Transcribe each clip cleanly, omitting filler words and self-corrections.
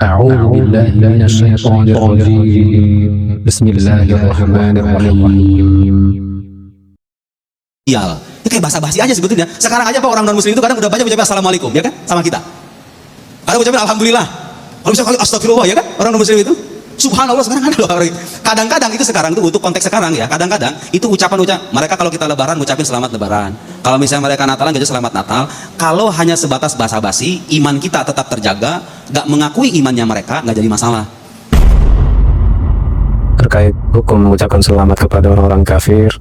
أعوذ بالله من الشيطان الرجيم بسم الله الرحمن الرحيم. Itu kayak basa-basi aja sebetulnya. Sekarang aja Pak, orang non muslim itu kadang udah banyak ucapin assalamualaikum, ya kan, sama kita. Kadang ucapin alhamdulillah. Kalau bisa kali astagfirullah, ya kan, orang non muslim itu. Subhanallah, sekarang ada loh orang itu. Kadang-kadang itu sekarang itu untuk konteks sekarang ya. Kadang-kadang itu ucapan mereka kalau kita lebaran ngucapin selamat lebaran. Kalau misalnya mereka Natalan jadi selamat Natal. Kalau hanya sebatas basa-basi, iman kita tetap terjaga. Gak mengakui imannya mereka, gak jadi masalah. Terkait hukum mengucapkan selamat kepada orang-orang kafir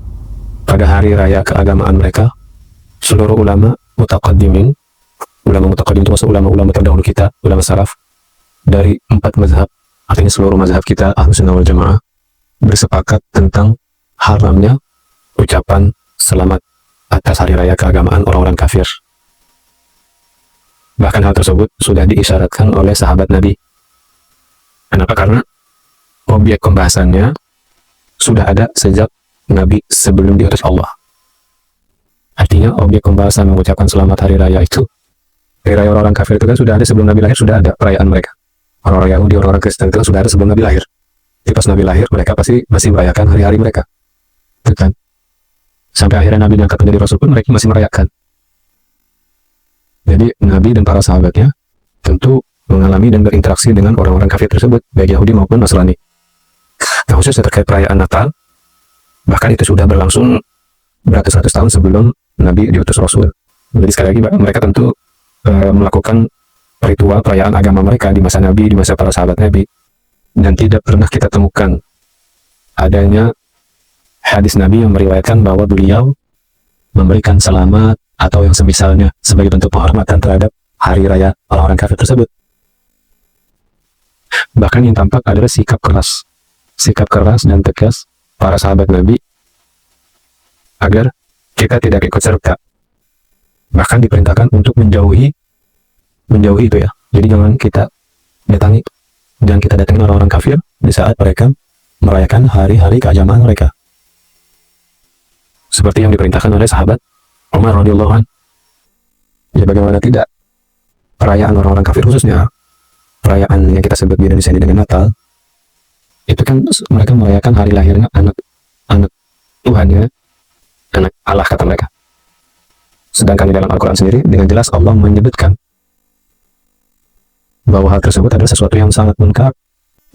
pada hari raya keagamaan mereka, seluruh ulama mutaqaddimin, ulama mutaqaddim itu maksud ulama-ulama terdahulu kita, ulama salaf dari 4 mazhab, artinya seluruh mazhab kita Ahlus Sunnah wal Jamaah bersepakat tentang haramnya ucapan selamat atas hari raya keagamaan orang-orang kafir. Bahkan hal tersebut sudah diisyaratkan oleh sahabat Nabi. Kenapa? Karena objek pembahasannya sudah ada sejak Nabi sebelum diutus Allah. Artinya objek pembahasan mengucapkan selamat hari raya itu, hari raya orang-orang kafir itu kan sudah ada sebelum Nabi lahir, sudah ada perayaan mereka. Orang-orang Yahudi, orang-orang Kristen itu kan sudah ada sebelum Nabi lahir. Jadi pas Nabi lahir, mereka pasti masih merayakan hari-hari mereka. Itu kan? Sampai akhirnya Nabi diangkat menjadi Rasul pun mereka masih merayakan. Jadi Nabi dan para sahabatnya tentu mengalami dan berinteraksi dengan orang-orang kafir tersebut, baik Yahudi maupun Nasrani. Nah, khususnya terkait perayaan Natal, bahkan itu sudah berlangsung beratus-ratus tahun sebelum Nabi diutus Rasul. Jadi sekali lagi mereka tentu melakukan ritual perayaan agama mereka di masa Nabi, di masa para sahabat Nabi, dan tidak pernah kita temukan adanya hadis Nabi yang meriwayatkan bahwa beliau memberikan selamat atau yang semisalnya sebagai bentuk penghormatan terhadap hari raya orang-orang kafir tersebut. Bahkan yang tampak adalah sikap keras dan tegas para sahabat Nabi agar kita tidak ikut serta. Bahkan diperintahkan untuk menjauhi itu ya. Jadi jangan kita datangi orang-orang kafir di saat mereka merayakan hari-hari keagamaan mereka. Seperti yang diperintahkan oleh sahabat Umar radhiyallahu anhu. Ya bagaimana tidak, perayaan orang-orang kafir khususnya perayaan yang kita sebut di Indonesia dengan Natal, itu kan mereka merayakan hari lahirnya anak Tuhan ya, anak Allah kata mereka. Sedangkan di dalam Al-Quran sendiri dengan jelas Allah menyebutkan bahwa hal tersebut adalah sesuatu yang sangat munkar.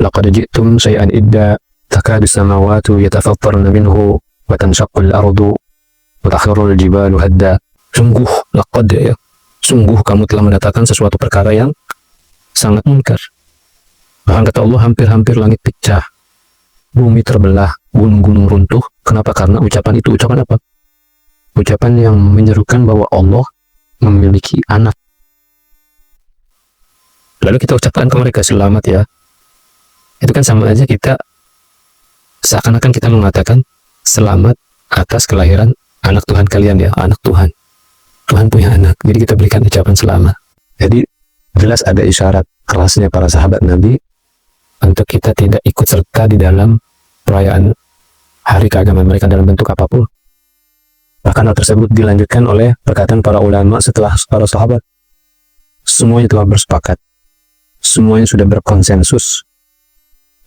Laqad ji'tum syai'an idda takadu samawati yatafattarna minhu wa tanshaqqu al-ardu wa takhirru al-jibalu hadda. Sungguh, laqad ya, sungguh kamu telah mendatangkan sesuatu perkara yang sangat munkar. Bahkan kata Allah, hampir-hampir langit pecah, bumi terbelah, gunung-gunung runtuh. Kenapa? Karena ucapan itu, ucapan apa? Ucapan yang menyerukan bahwa Allah memiliki anak. Lalu kita ucapkan ke mereka selamat ya. Itu kan sama aja kita seakan-akan kita mengatakan selamat atas kelahiran anak Tuhan kalian ya, anak Tuhan. Tuhan punya anak, jadi kita berikan ucapan selamat. Jadi jelas ada isyarat kerasnya para sahabat Nabi untuk kita tidak ikut serta di dalam perayaan hari keagamaan mereka dalam bentuk apapun. Bahkan hal tersebut dilanjutkan oleh perkataan para ulama setelah para sahabat. Semuanya telah bersepakat, semuanya sudah berkonsensus.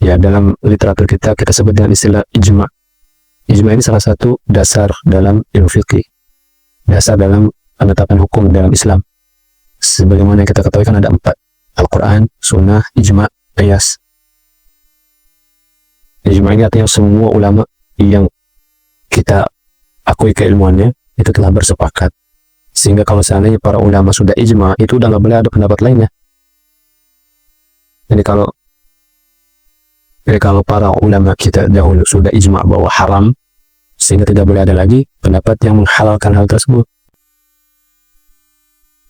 Ya, dalam literatur kita sebut dengan istilah ijma. Ijma ini salah satu dasar dalam ilmu fikih, dasar dalam penetapan hukum dalam Islam. Sebagaimana yang kita ketahui kan ada 4: Al-Quran, Sunnah, Ijma, Qiyas. Ijma ini artinya semua ulama yang kita akui keilmuannya itu telah bersepakat. Sehingga kalau seandainya para ulama sudah ijma, itu udah nggak boleh ada pendapat lainnya. Jadi kalau para ulama kita dahulu sudah ijma bahwa haram, sehingga tidak boleh ada lagi pendapat yang menghalalkan hal tersebut.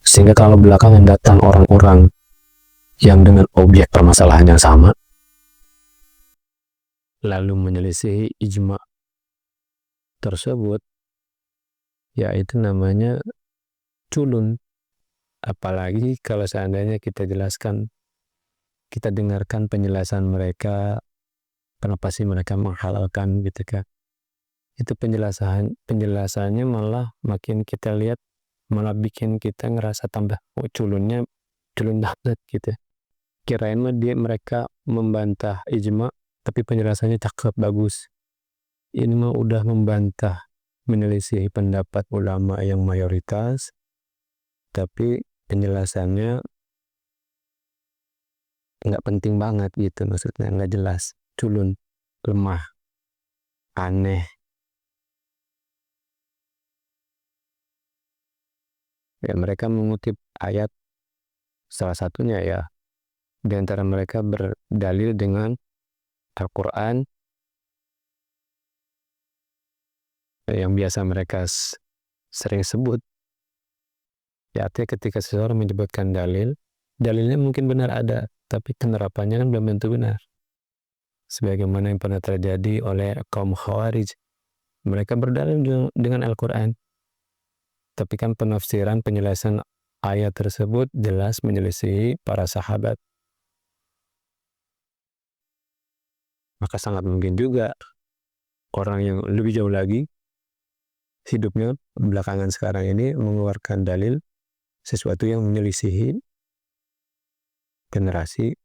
Sehingga kalau belakangan datang orang-orang yang dengan objek permasalahan yang sama, lalu menyelisihi ijma tersebut, ya itu namanya culun. Apalagi kalau seandainya kita dengarkan penjelasan mereka, kenapa sih mereka menghalalkan gitu kan. Itu penjelasannya malah makin kita lihat malah bikin kita ngerasa tambah culun banget gitu. Kirain mah mereka membantah ijma, tapi penjelasannya cakep bagus. Ini mah udah membantah, menyelisih pendapat ulama yang mayoritas, tapi penjelasannya nggak penting banget gitu, maksudnya nggak jelas, culun, lemah, aneh. Ya, mereka mengutip ayat, salah satunya ya, di antara mereka berdalil dengan Al-Quran yang biasa mereka sering sebut. Ya, artinya ketika seseorang menyebutkan dalil, dalilnya mungkin benar ada, tapi penerapannya kan belum tentu benar. Sebagaimana yang pernah terjadi oleh kaum Khawarij. Mereka berdalil dengan Al-Quran, tapi kan penafsiran, penjelasan ayat tersebut jelas menyelisihi para sahabat. Maka sangat mungkin juga orang yang lebih jauh lagi hidupnya belakangan sekarang ini mengeluarkan dalil sesuatu yang menyelisihi generasi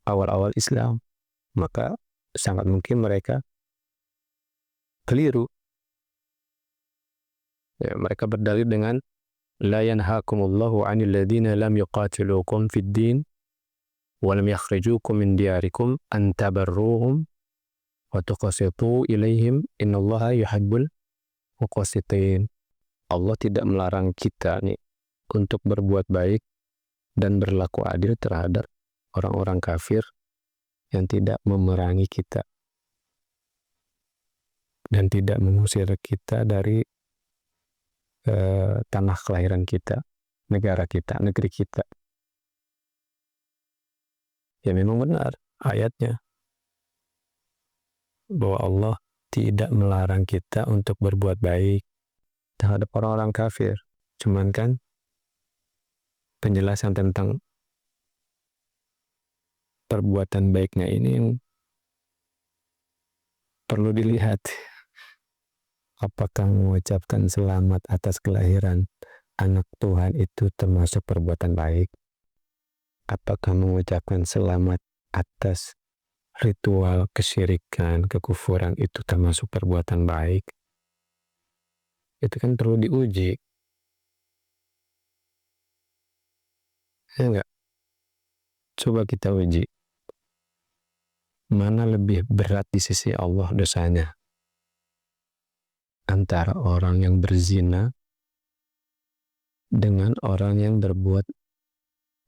awal-awal Islam. Maka sangat mungkin mereka keliru. Ya, mereka berdalil dengan la yanhaakumullahu 'anil ladzina lam yuqatilukum fid din wa lam yakhrijukum min diyarikum an tabarruhum wa tuqsitu ilaihim innallaha yuhibbul muqsitin. Allah tidak melarang kita nih untuk berbuat baik dan berlaku adil terhadap orang-orang kafir yang tidak memerangi kita dan tidak mengusir kita dari tanah kelahiran kita, negara kita, negeri kita. Ya memang benar ayatnya bahwa Allah tidak melarang kita untuk berbuat baik terhadap orang-orang kafir. Cuman kan penjelasan tentang perbuatan baiknya ini yang perlu dilihat. Apakah mengucapkan selamat atas kelahiran anak Tuhan itu termasuk perbuatan baik? Apakah mengucapkan selamat atas ritual kesyirikan, kekufuran itu termasuk perbuatan baik? Itu kan perlu diuji. Ya enggak? Coba kita uji. Mana lebih berat di sisi Allah dosanya? Antara orang yang berzina dengan orang yang berbuat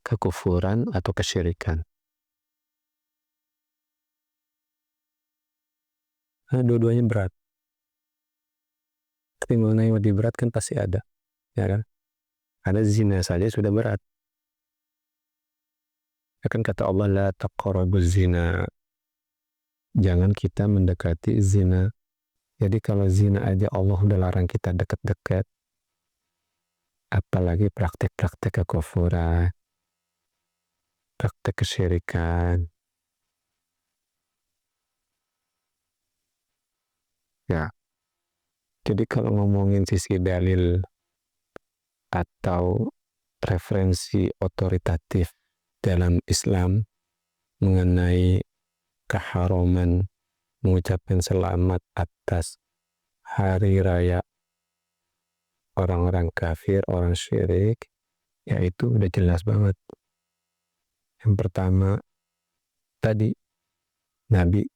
kekufuran atau kesyirikan. Nah, dua-duanya berat. Tapi mana yang lebih berat kan pasti ada, ya kan? Ada zina saja sudah berat. Ya kan kata Allah, la taqrabuz zina. Jangan kita mendekati zina. Jadi kalau zina aja Allah udah larang kita dekat-dekat, apalagi praktek-praktek kekufuran, praktek kesyirikan. Ya, jadi kalau ngomongin sisi dalil atau referensi otoritatif dalam Islam mengenai keharaman mengucapkan selamat atas hari raya orang-orang kafir, orang syirik, yaitu udah jelas banget. Yang pertama, tadi Nabi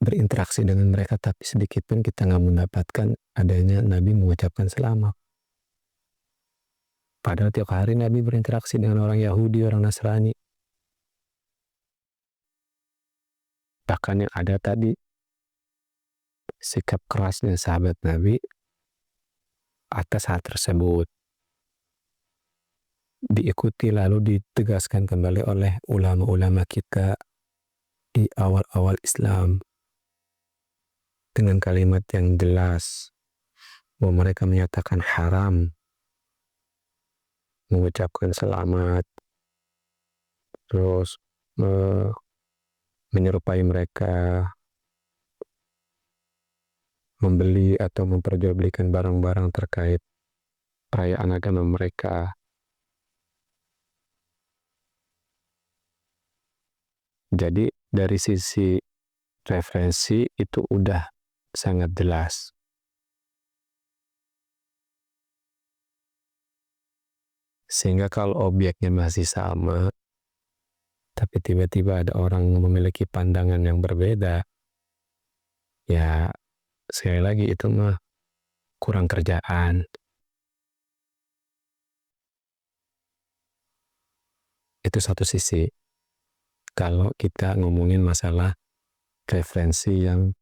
berinteraksi dengan mereka, tapi sedikit pun kita nggak mendapatkan adanya Nabi mengucapkan selamat. Padahal tiap hari Nabi berinteraksi dengan orang Yahudi, orang Nasrani. Bahkan yang ada tadi, sikap kerasnya sahabat Nabi atas hal tersebut diikuti lalu ditegaskan kembali oleh ulama-ulama kita di awal-awal Islam dengan kalimat yang jelas bahwa mereka menyatakan haram mengucapkan selamat, terus menyerupai mereka, membeli atau memperjualbelikan barang-barang terkait perayaan agama mereka. Jadi dari sisi referensi itu udah sangat jelas. Sehingga kalau objeknya masih sama, tapi tiba-tiba ada orang memiliki pandangan yang berbeda, ya sekali lagi itu mah kurang kerjaan. Itu satu sisi. Kalau kita ngomongin masalah referensi yang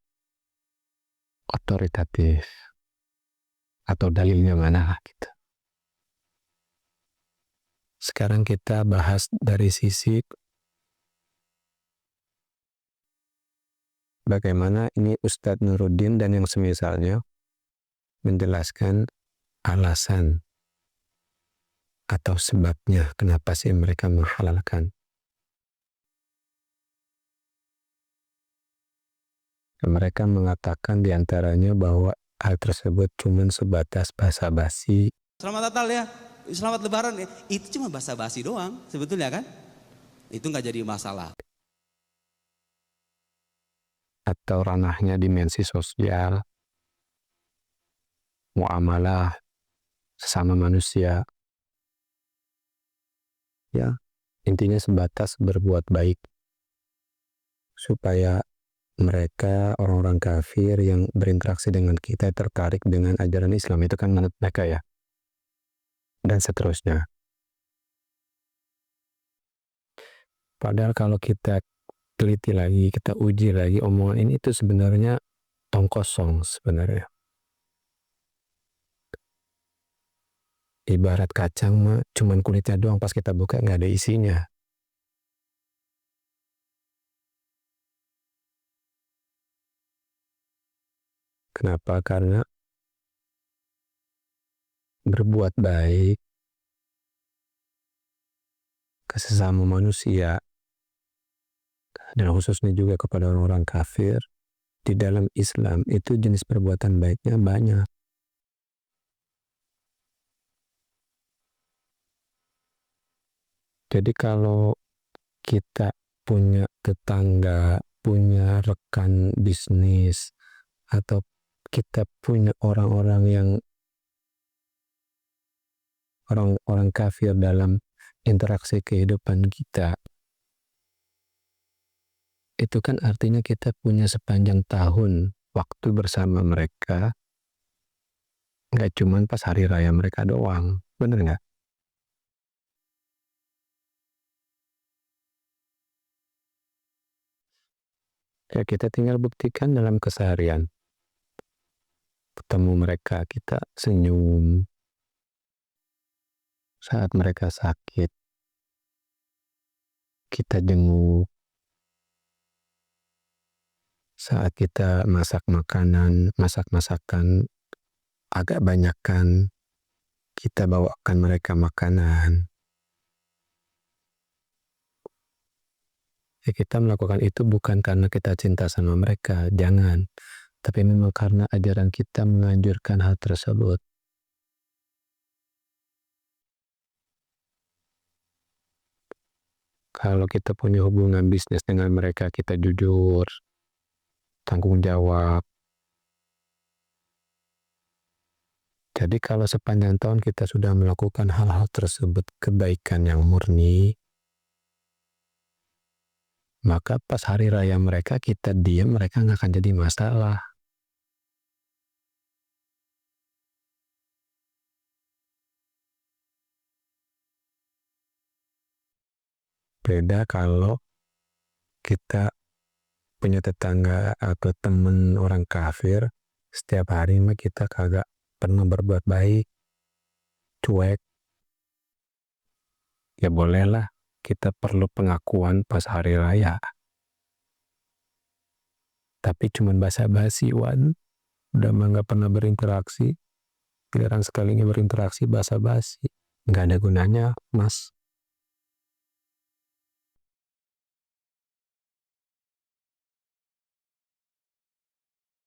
otoritatif atau dalilnya mana gitu. Sekarang kita bahas dari sisi bagaimana ini Ustadz Nuruddin dan yang semisalnya menjelaskan alasan atau sebabnya kenapa sih mereka menghalalkan. Mereka mengatakan diantaranya bahwa hal tersebut cuma sebatas basa-basi. Selamat Natal ya, selamat Lebaran ya. Itu cuma basa-basi doang sebetulnya kan. Itu nggak jadi masalah. Atau ranahnya dimensi sosial, muamalah sesama manusia. Ya, intinya sebatas berbuat baik supaya mereka orang-orang kafir yang berinteraksi dengan kita tertarik dengan ajaran Islam, itu kan menurut mereka ya, dan seterusnya. Padahal kalau kita teliti lagi, kita uji lagi, omongan ini itu sebenarnya tong kosong sebenarnya. Ibarat kacang mah cuman kulitnya doang, pas kita buka nggak ada isinya. Kenapa? Karena berbuat baik ke sesama manusia, dan khususnya juga kepada orang-orang kafir, di dalam Islam itu jenis perbuatan baiknya banyak. Jadi kalau kita punya tetangga, punya rekan bisnis, atau kita punya orang-orang kafir dalam interaksi kehidupan kita, itu kan artinya kita punya sepanjang tahun waktu bersama mereka, nggak cuman pas hari raya mereka doang, bener nggak? Ya kita tinggal buktikan dalam keseharian. Ketemu mereka, kita senyum. Saat mereka sakit, kita jenguk. Saat kita masak masakan agak banyakkan, kita bawakan mereka makanan. Ya kita melakukan itu bukan karena kita cinta sama mereka, jangan. Tapi memang karena ajaran kita menganjurkan hal tersebut. Kalau kita punya hubungan bisnis dengan mereka, kita jujur, tanggung jawab. Jadi kalau sepanjang tahun kita sudah melakukan hal-hal tersebut, kebaikan yang murni, maka pas hari raya mereka kita diam, mereka nggak akan jadi masalah. Beda kalau kita punya tetangga atau temen orang kafir, setiap hari mah kita kagak pernah berbuat baik, cuek. Ya bolehlah, kita perlu pengakuan pas hari raya. Tapi cuman basa-basi, wan. Udah mah nggak pernah berinteraksi. Giliran sekalinya berinteraksi basa-basi. Nggak ada gunanya, mas.